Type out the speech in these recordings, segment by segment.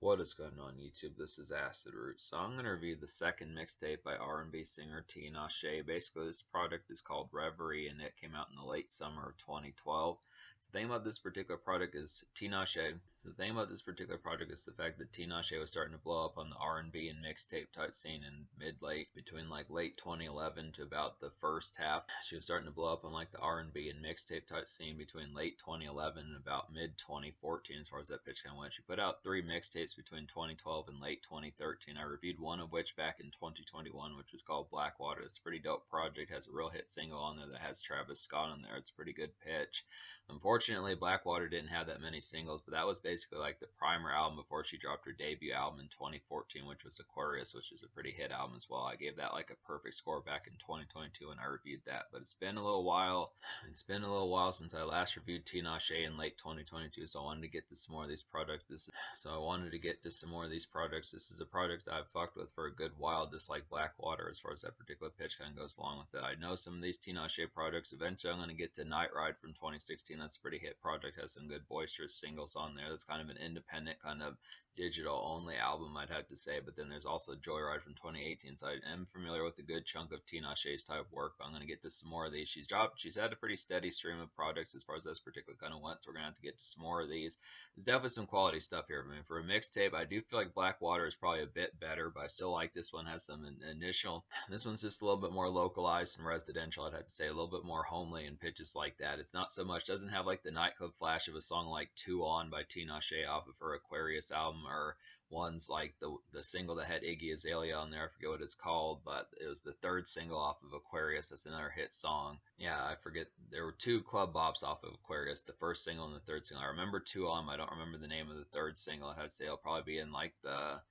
What is going on YouTube? This is Acid Root. So I'm going to review the second mixtape by R&B singer Tinashe. Basically, this product is called Reverie, and it came out in the late summer of 2012. So the thing about this particular product is the fact that Tinashe was starting to blow up on the R&B and mixtape type scene in mid-late, between like late 2011 to about the first half. She was starting to blow up on like the R&B and mixtape type scene between late 2011 and about mid 2014 as far as that pitch kind of went. She put out 3 mixtapes between 2012 and late 2013. I reviewed one of which back in 2021, which was called Blackwater. It's a pretty dope project. Has a real hit single on there that has Travis Scott on there. It's a pretty good pitch. Unfortunately, Blackwater didn't have that many singles, but that was basically like the primer album before she dropped her debut album in 2014, which was Aquarius, which is a pretty hit album as well. I gave that like a perfect score back in 2022 when I reviewed that, but it's been a little while. It's been a little while since I last reviewed Tinashe in late 2022, so I wanted to get to some more of these products. This is a product I've fucked with for a good while, just like Blackwater, as far as that particular pitch kind of goes along with it. I know some of these Tinashe products. Eventually, I'm going to get to Night Ride from 2016. That's a pretty hit project. Has some good boisterous singles on there. That's kind of an independent kind of digital only album, I'd have to say. But then there's also Joyride from 2018. So I am familiar with a good chunk of Tinashe's type of work. But I'm going to get to some more of these. She's had a pretty steady stream of projects as far as this particular kind of went. So we're going to have to get to some more of these. There's definitely some quality stuff here. I mean, for a mixtape, I do feel like Blackwater is probably a bit better, but I still like this one. Has some initial. This one's just a little bit more localized and residential, I'd have to say, a little bit more homely and pitches like that. It's not so much, doesn't have like the nightclub flash of a song like 2 On by Tinashe off of her Aquarius album, or ones like the single that had Iggy Azalea on there. I forget what it's called, but it was the 3rd single off of Aquarius. That's another hit song. Yeah, I forget. There were 2 club bops off of Aquarius, the 1st single and the 3rd single. I remember 2 On. I don't remember the name of the 3rd single. I'd have to say it'll probably be in like the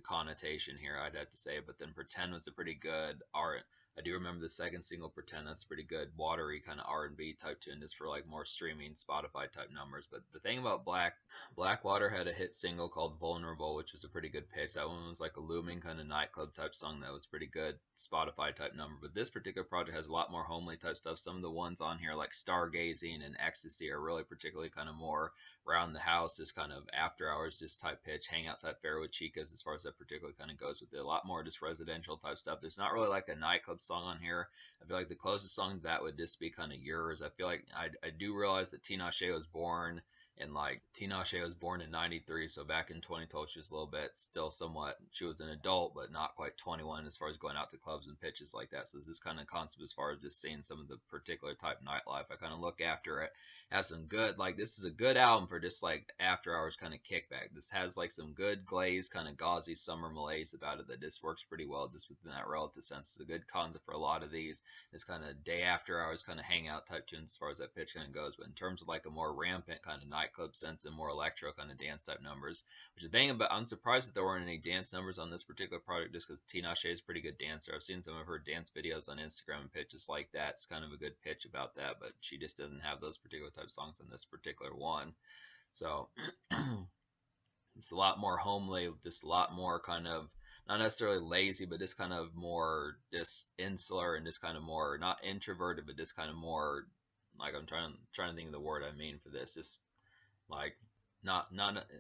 connotation here, I'd have to say. But then Pretend was a pretty good art. I do remember the 2nd single, Pretend. That's pretty good, watery kind of R&B type tune, just for like more streaming Spotify type numbers. But the thing about Blackwater had a hit single called Vulnerable, which was a pretty good pitch. That one was like a looming kind of nightclub type song that was pretty good Spotify type number. But this particular project has a lot more homely type stuff. Some of the ones on here like Stargazing and Ecstasy are really particularly kind of more around the house, just kind of after hours, just type pitch, hangout type fare with chicas, as far as that particular kind of goes with it. A lot more just residential type stuff. There's not really like a nightclub song on here. I feel like the closest song to that would just be kind of Yours. I feel like I do realize that Tinashe was born in 93, so back in 2012 she was a little bit still somewhat, she was an adult but not quite 21 as far as going out to clubs and pitches like that. So this kind of concept as far as just seeing some of the particular type nightlife. I kind of look after it. Has some good, like, this is a good album for just like after hours kind of kickback. This has like some good glazed kind of gauzy summer malaise about it that just works pretty well just within that relative sense. It's a good concept for a lot of these. It's kind of day after hours kind of hangout type tunes as far as that pitch kind of goes. But in terms of like a more rampant kind of nightclub sense and more electro kind of dance type numbers, which the thing about, I'm surprised that there weren't any dance numbers on this particular project, just because Tinashe is a pretty good dancer. I've seen some of her dance videos on Instagram and pitches like that. It's kind of a good pitch about that, but she just doesn't have those particular type songs on this particular one. So it's a lot more homely, just a lot more kind of not necessarily lazy, but just kind of more just insular and just kind of more not introverted, but just kind of more like, I'm trying to think of the word I mean for this. Just like not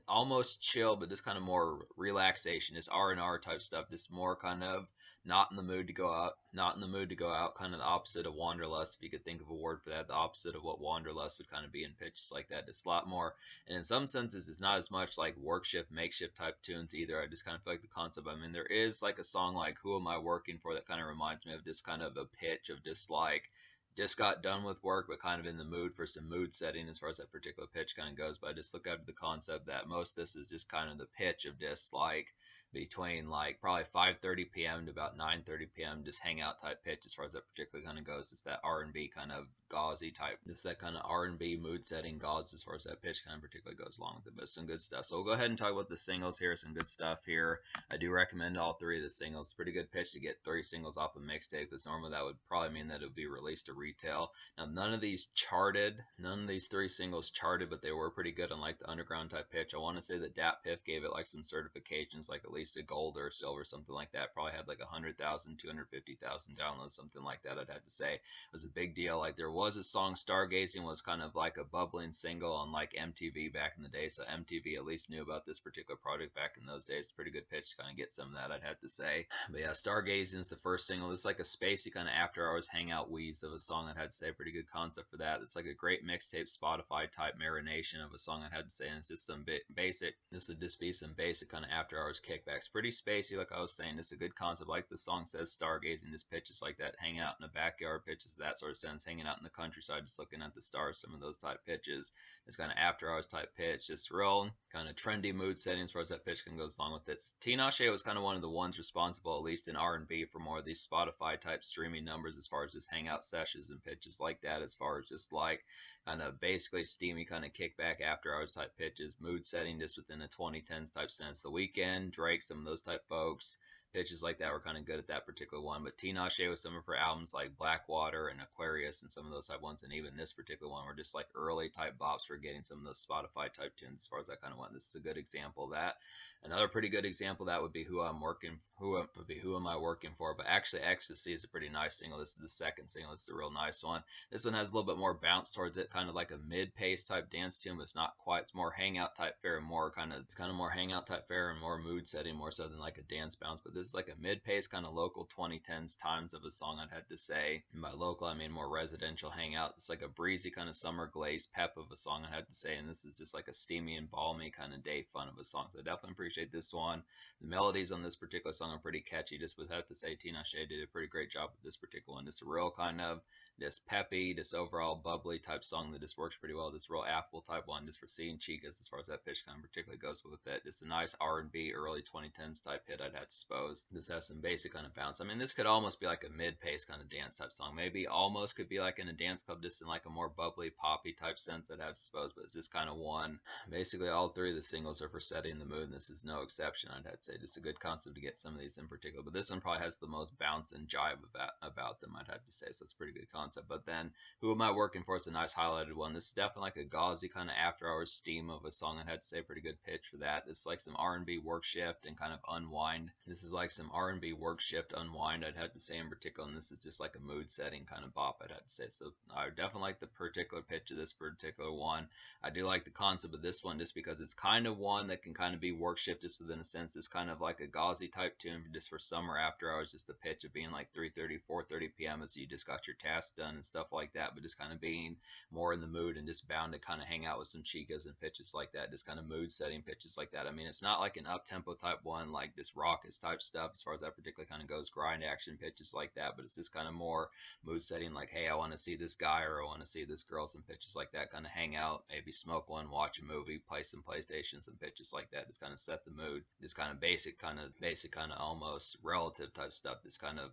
almost chill, but just kind of more relaxation, just R&R type stuff, just more kind of not in the mood to go out, kind of the opposite of wanderlust, if you could think of a word for that, the opposite of what wanderlust would kind of be in pitches like that. It's a lot more, and in some senses it's not as much like work shift, makeshift type tunes either. I just kind of feel like the concept, I mean, there is like a song like Who Am I Working For that kind of reminds me of just kind of a pitch of just like just got done with work, but kind of in the mood for some mood setting as far as that particular pitch kind of goes. But I just look at the concept that most of this is just kind of the pitch of just like between like probably 5:30 p.m. to about 9:30 p.m. just hangout type pitch as far as that particular kind of goes. It's that R&B kind of gauzy type. It's that kind of R&B mood setting gauze as far as that pitch kind of particularly goes along with it. But some good stuff. So we'll go ahead and talk about the singles here. Some good stuff here. I do recommend all 3 of the singles. It's a pretty good pitch to get 3 singles off a mixtape, because normally that would probably mean that it would be released to retail. Now none of these 3 singles charted, but they were pretty good on like the underground type pitch. I want to say that Dat Piff gave it like some certifications, like at least released a gold or silver, something like that. Probably had like 100,000, 250,000 downloads, something like that. I'd have to say it was a big deal. Like there was a song, Stargazing was kind of like a bubbling single on like MTV back in the day, so MTV at least knew about this particular project back in those days. Pretty good pitch to kind of get some of that, I'd have to say. But yeah, Stargazing is the first single. It's like a spacey kind of after hours hangout wheeze of a song, I'd have to say. Pretty good concept for that. It's like a great mixtape Spotify type marination of a song, I'd have to say, and it's just some basic. This would just be some basic kind of after hours kickbacks. Pretty spacey, like I was saying. It's a good concept, like the song says, Stargazing. This pitches like that, hanging out in the backyard, pitches that sort of sense, hanging out in the countryside, just looking at the stars, some of those type pitches. It's kind of after hours type pitch, just real kind of trendy mood setting as far as that pitch can goes along with it. Tinashe was kind of one of the ones responsible, at least in R&B, for more of these Spotify type streaming numbers as far as just hangout sessions and pitches like that, as far as just like kind of basically steamy kind of kickback after hours type pitches, mood setting just within the 2010s type sense. The Weeknd, Drake, some of those type folks, pitches like that were kind of good at that particular one. But Tinashe with some of her albums like Blackwater and Aquarius and some of those type ones, and even this particular one were just like early type bops for getting some of those Spotify type tunes as far as that kind of one. This is a good example of that. Another pretty good example of that would be Who Am I Working For? But actually Ecstasy is a pretty nice single. This is the second single. This is a real nice one. This one has a little bit more bounce towards it, kind of like a mid-pace type dance tune, but it's not quite. It's more hangout type fare and more kind of, it's kind of more hangout type fare and more mood setting, more so than like a dance bounce. But this is like a mid-pace kind of local 2010s times of a song, I'd have to say. And by local, I mean more residential hangout. It's like a breezy kind of summer glaze pep of a song, I'd have to say. And this is just like a steamy and balmy kind of day fun of a song. So I definitely appreciate this one. The melodies on this particular song are pretty catchy. Just would have to say Tinashe did a pretty great job with this particular one. Just a real kind of this peppy, this overall bubbly type song that just works pretty well. This real affable type one, just for seeing chicas as far as that pitch kind of particularly goes with it. Just a nice R&B early 2010s type hit, I'd have to suppose. This has some basic kind of bounce. I mean, this could almost be like a mid-pace kind of dance type song. Maybe almost could be like in a dance club, just in like a more bubbly, poppy type sense, I'd have to suppose. But it's just kind of one. Basically, all three of the singles are for setting the mood, and this is no exception, I'd have to say. Just a good concept to get some of these in particular. But this one probably has the most bounce and jive about them, I'd have to say. So it's a pretty good concept. But then Who Am I Working For? It's a nice highlighted one. This is definitely like a gauzy kind of after hours steam of a song, I'd have to say. Pretty good pitch for that. This is like some R&B work shift and kind of unwind. This is like some R&B work shift unwind, I'd have to say, in particular. And this is just like a mood setting kind of bop, I'd have to say. So I definitely like the particular pitch of this particular one. I do like the concept of this one just because it's kind of one that can kind of be work shift just within a sense. It's kind of like a gauzy type tune just for summer after hours, just the pitch of being like 3:30, 4:30 p.m. as you just got your tasks done and stuff like that, but just kind of being more in the mood and just bound to kind of hang out with some chicas and pitches like that, just kind of mood setting pitches like that. I mean, it's not like an up tempo type one like this raucous type stuff as far as that particular kind of goes, grind action pitches like that, but it's just kind of more mood setting, like, hey, I want to see this guy or I want to see this girl, some pitches like that, kind of hang out, maybe smoke one, watch a movie, play some PlayStation, some pitches like that, just kind of set the mood. This kind of basic kind of almost relative type stuff, this kind of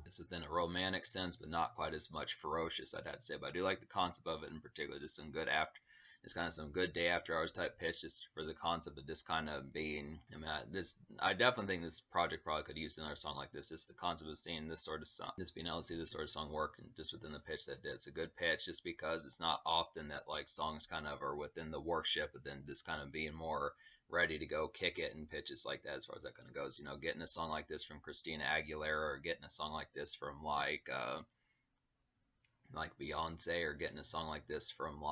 it's within a romantic sense, but not quite as much ferocious, I'd have to say. But I do like the concept of it in particular. Just some good after, just kind of some good day after hours type pitch, just for the concept of just kind of being. I mean, I definitely think this project probably could use another song like this. Just the concept of seeing this sort of song, just being able to see this sort of song work, just within the pitch that did. It's a good pitch, just because it's not often that like songs kind of are within the worship, but then just kind of being more ready to go kick it and pitches like that as far as that kind of goes. You know, getting a song like this from Christina Aguilera, or getting a song like this from like Beyonce, or getting a song like this from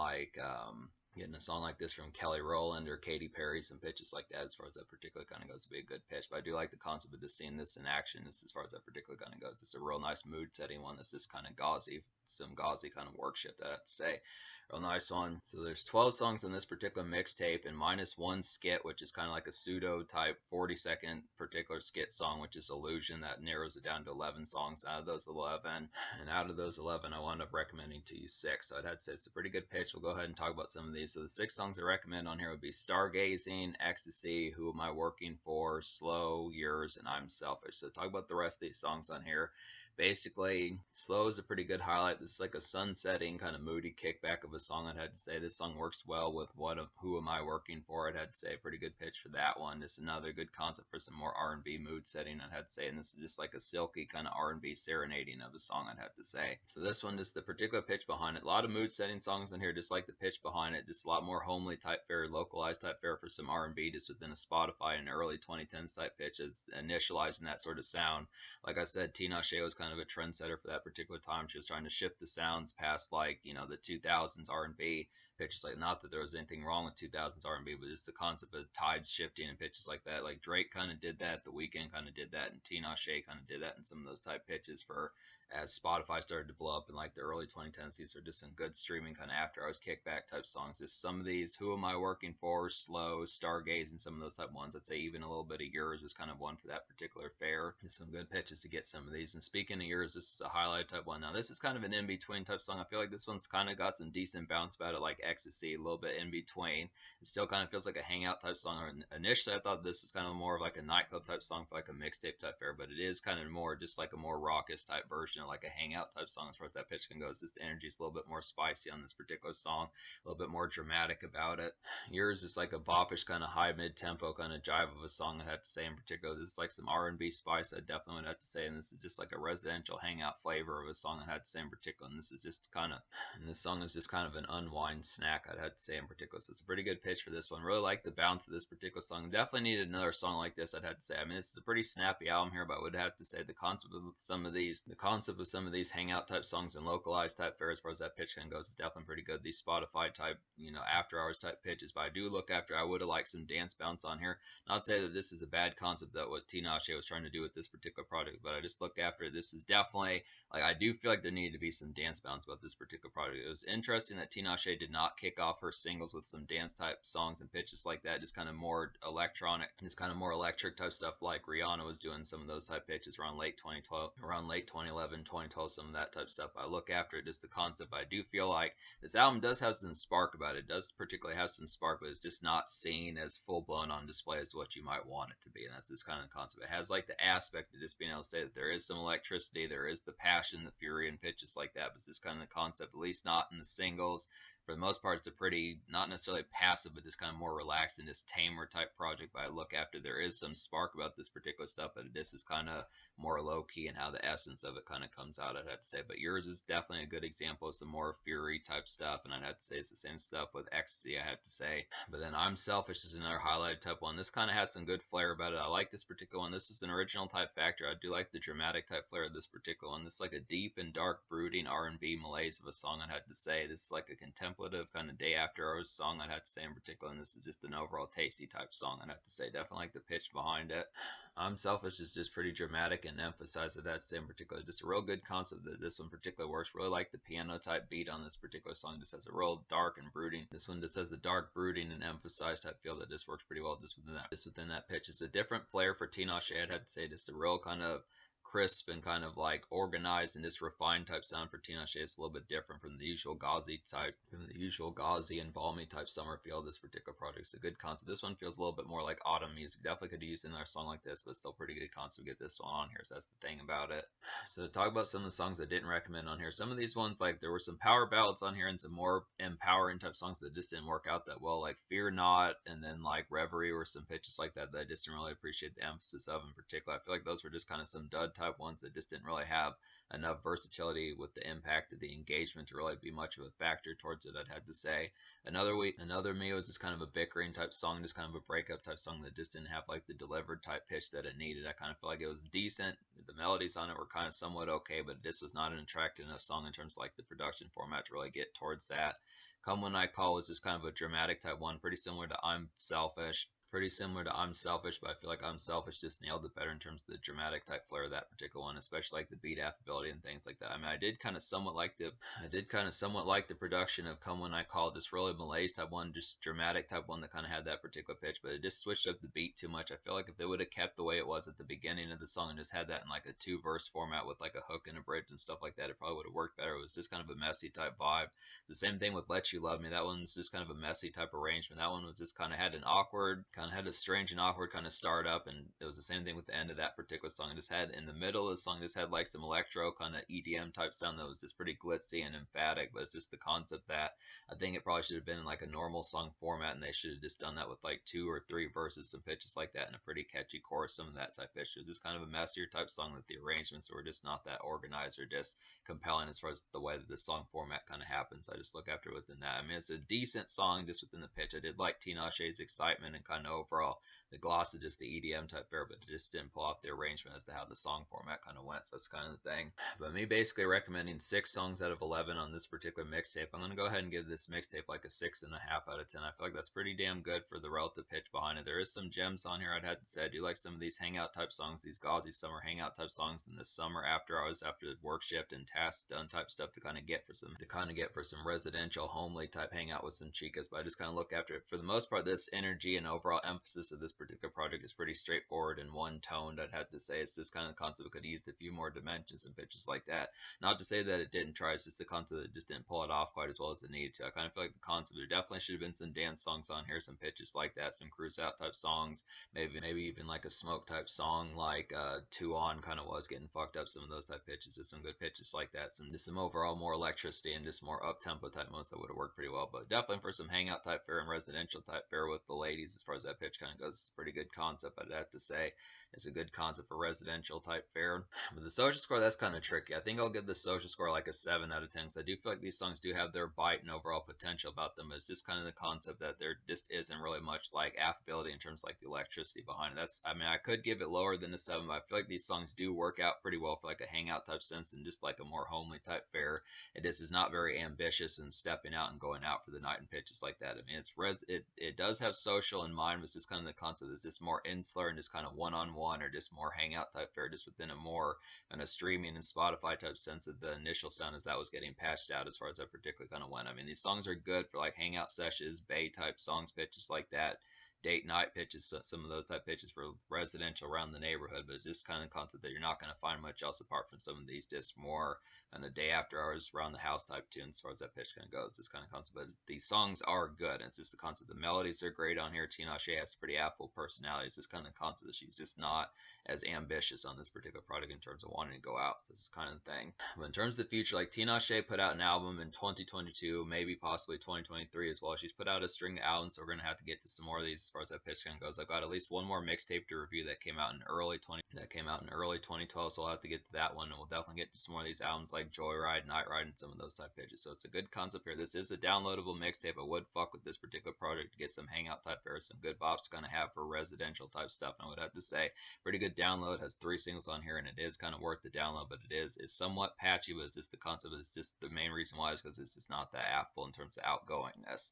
getting a song like this from Kelly Rowland or Katy Perry, some pitches like that as far as that particular kind of goes, to be a good pitch. But I do like the concept of just seeing this in action, as far as that particular kind of goes. It's a real nice mood setting one that's just kind of gauzy, some gauzy kind of work shift, I have to say. Real nice one. So there's 12 songs on this particular mixtape, and minus one skit, which is kind of like a pseudo type 40-second particular skit song, which is Illusion. That narrows it down to 11 songs out of those 11. And out of those 11, I wound up recommending to you 6. So I'd have to say it's a pretty good pitch. We'll go ahead and talk about some of these. So the 6 songs I recommend on here would be Stargazing, Ecstasy, Who Am I Working For, Slow, Yours, and I'm Selfish. So talk about the rest of these songs on here. Basically, slow is a pretty good highlight. This is like a sunsetting kind of moody kickback of a song. I'd have to say this song works well with Who Am I Working For? I'd have to say a pretty good pitch for that one. Just another good concept for some more R&B mood setting, I'd have to say. And this is just like a silky kind of R&B serenading of a song, I'd have to say. So this one, just the particular pitch behind it. A lot of mood setting songs in here, just like the pitch behind it. Just a lot more homely type fare, localized type fare for some R&B, just within a Spotify and early 2010s type pitches, initializing that sort of sound. Like I said, Tinashe was kind of a trendsetter for that particular time. She was trying to shift the sounds past, like, the 2000s R&B pitches. Like, not that there was anything wrong with 2000s R&B, but just the concept of tides shifting and pitches like that. Like Drake kind of did that, The Weeknd kind of did that, and Tinashe kind of did that in some of those type pitches for as Spotify started to blow up in like the early 2010s. These are just some good streaming kind of after hours kickback type songs. Just some of these, Who Am I Working For, Slow, Stargaze, and some of those type ones. I'd say even a little bit of Yours was kind of one for that particular fare. Just some good pitches to get some of these. And speaking of Yours, this is a highlight type one. Now this is kind of an in-between type song. I feel like this one's kind of got some decent bounce about it, like Ecstasy, a little bit in between. It still kind of feels like a hangout type song. Initially I thought this was kind of more of like a nightclub type song for like a mixtape type fare, but it is kind of more just like a more raucous type version of like a hangout type song as far as that pitch can go. It's just the energy is a little bit more spicy on this particular song, a little bit more dramatic about it. Yours is like a bopish kind of high mid-tempo kind of jive of a song, I'd have to say. In particular, this is like some R&B spice, I definitely would have to say, and this is just like a residential hangout flavor of a song, I'd have to say in particular. And this is just kind of, and this song is just kind of an unwind snack, I'd have to say in particular. So it's a pretty good pitch for this one. Really like the bounce of this particular song. Definitely needed another song like this, I'd have to say. I mean, this is a pretty snappy album here, but I would have to say the concept of some of these hangout type songs and localized type fare as far as that pitch can goes is definitely pretty good. These Spotify type, after hours type pitches, but I do look after. I would have liked some dance bounce on here. Not to say that this is a bad concept, that what Tinashe was trying to do with this particular project, but I just look after it. This is definitely, like, I do feel like there needed to be some dance bounce about this particular project. It was interesting that Tinashe did not kick off her singles with some dance type songs and pitches like that, just kind of more electronic, just kind of more electric type stuff, like Rihanna was doing some of those type pitches around late 2012, around late 2011, 2012, some of that type stuff. I look after it, just the concept. I do feel like this album does have some spark about it. It does particularly have some spark, but it's just not seen as full blown on display as what you might want it to be. And that's just kind of the concept. It has like the aspect of just being able to say that there is some electricity, there is the passion, the fury, and pitches like that. But it's just kind of the concept, at least not in the singles. For the most part, it's a pretty, not necessarily passive, but just kind of more relaxed and just tamer type project. But I look after, there is some spark about this particular stuff, but this is kind of more low key and how the essence of it kind of comes out, I'd have to say. But Yours is definitely a good example of some more fury type stuff, and I'd have to say it's the same stuff with Ecstasy, I have to say. But then I'm Selfish is another highlighted type one. This kind of has some good flair about it. I like this particular one. This was an original type factor. I do like the dramatic type flair of this particular one. This is like a deep and dark brooding R&B malaise of a song, I'd have to say. This is like a contemplative kind of day after hours song, I'd have to say in particular, and this is just an overall tasty type song, I'd have to say. Definitely like the pitch behind it. I'm Selfish is just pretty dramatic and emphasized that that's in particular. Just a real good concept that this one particular works. Really like the piano type beat on this particular song. Just has a real dark and brooding. This one just has a dark brooding and emphasized type feel that just works pretty well just within that pitch. It's a different flair for Tinashe, I'd have to say. Just a real kind of crisp and kind of like organized and just refined type sound for Tinashe. It's a little bit different from the usual gauzy and balmy type summer feel of this particular project. It's a good concept. This one feels a little bit more like autumn music. Definitely could use another song like this, but still pretty good concept to get this one on here. So that's the thing about it. So to talk about some of the songs I didn't recommend on here. Some of these ones, like there were some power ballads on here and some more empowering type songs that just didn't work out that well, like Fear Not and then like Reverie or some pitches like that I just didn't really appreciate the emphasis of in particular. I feel like those were just kind of some dud type ones that just didn't really have enough versatility with the impact of the engagement to really be much of a factor towards it, I'd have to say. Another Me was just kind of a bickering type song, just kind of a breakup type song that just didn't have like the delivered type pitch that it needed. I kind of feel like it was decent. The melodies on it were kind of somewhat okay, but this was not an attractive enough song in terms of like the production format to really get towards that. Come When I Call was just kind of a dramatic type one, pretty similar to I'm Selfish. But I feel like I'm Selfish just nailed it better in terms of the dramatic type flair of that particular one, especially like the beat affability and things like that. I mean, I did kind of somewhat like the production of Come When I Call, just really malaise type one, just dramatic type one that kind of had that particular pitch, but it just switched up the beat too much. I feel like if they would have kept the way it was at the beginning of the song and just had that in like a 2-verse format with like a hook and a bridge and stuff like that, it probably would have worked better. It was just kind of a messy type vibe. The same thing with Let You Love Me. That one's just kind of a messy type arrangement. That one was just kind of had an awkward kind kind of had a strange and awkward kind of start up, and it was the same thing with the end of that particular song. It just had in the middle of the song just had like some electro kind of EDM type sound that was just pretty glitzy and emphatic, but it's just the concept that I think it probably should have been in like a normal song format, and they should have just done that with like 2 or 3 verses, some pitches like that, and a pretty catchy chorus, some of that type pitch. It was just kind of a messier type song that the arrangements were just not that organized or just compelling as far as the way that the song format kind of happens. I just look after it within that. I mean, it's a decent song just within the pitch. I did like Tinashe's excitement and kind of overall the gloss of just the EDM type fare, but it just didn't pull off the arrangement as to how the song format kind of went. So that's kind of the thing. But me basically recommending 6 songs out of 11 on this particular mixtape. I'm gonna go ahead and give this mixtape like a 6.5 out of 10. I feel like that's pretty damn good for the relative pitch behind it. There is some gems on here. I'd have to say I do like some of these hangout type songs, these gauzy summer hangout type songs, and this summer after hours, after work shift and tasks done type stuff to kind of get for some residential homely type hangout with some chicas. But I just kind of look after it. For the most part, this energy and overall emphasis of this particular project is pretty straightforward and one toned. I'd have to say it's this kind of concept could have used a few more dimensions and pitches like that. Not to say that it didn't try, it's just the concept that it just didn't pull it off quite as well as it needed to. I kind of feel like the concept, there definitely should have been some dance songs on here, some pitches like that, some cruise out type songs, maybe even like a smoke type song like 2 On kind of was getting fucked up, some of those type pitches, just some good pitches like that, some overall more electricity and just more up tempo type modes that would have worked pretty well. But definitely for some hangout type fare and residential type fare with the ladies, as far as that pitch kind of goes, it's a pretty good concept. I'd have to say it's a good concept for residential type fare. But the social score, that's kind of tricky. I think I'll give the social score like a 7 out of 10 because I do feel like these songs do have their bite and overall potential about them. It's just kind of the concept that there just isn't really much like affability in terms of like the electricity behind it. I mean, I could give it lower than a 7, but I feel like these songs do work out pretty well for like a hangout type sense and just like a more homely type fare. It just is not very ambitious and stepping out and going out for the night and pitches like that. I mean, it does have social in mind, but it's just kind of the concept is just more insular and just kind of one-on-one or just more hangout type fare, just within a more kind of streaming and Spotify type sense of the initial sound as that was getting patched out as far as that particularly kind of went. I mean, these songs are good for like hangout sessions, bay type songs, pitches like that, date night pitches, some of those type pitches for residential around the neighborhood, but it's just kind of concept that you're not going to find much else apart from some of these just more kind of day after hours around the house type tunes as far as that pitch kind of goes. This kind of concept, but these songs are good. And it's just the concept. The melodies are great on here. Tinashe has pretty affable personality. It's this kind of concept that she's just not as ambitious on this particular product in terms of wanting to go out. So this is kind of the thing. But in terms of the future, like Tinashe put out an album in 2022, maybe possibly 2023 as well. She's put out a string of albums, so we're gonna have to get to some more of these as far as that pitch kind of goes. I've got at least one more mixtape to review that came out in early 2012, so we'll have to get to that one, and we'll definitely get to some more of these albums like Joyride, Night Ride, and some of those type pitches. So it's a good concept here. This is a downloadable mixtape. I would fuck with this particular project to get some hangout type fare, some good bops to kind of have for residential type stuff. And I would have to say, pretty good download. Has 3 singles on here, and it is kind of worth the download, but it's somewhat patchy. But it's just the concept. It's just the main reason why is because it's just not that affable in terms of outgoingness.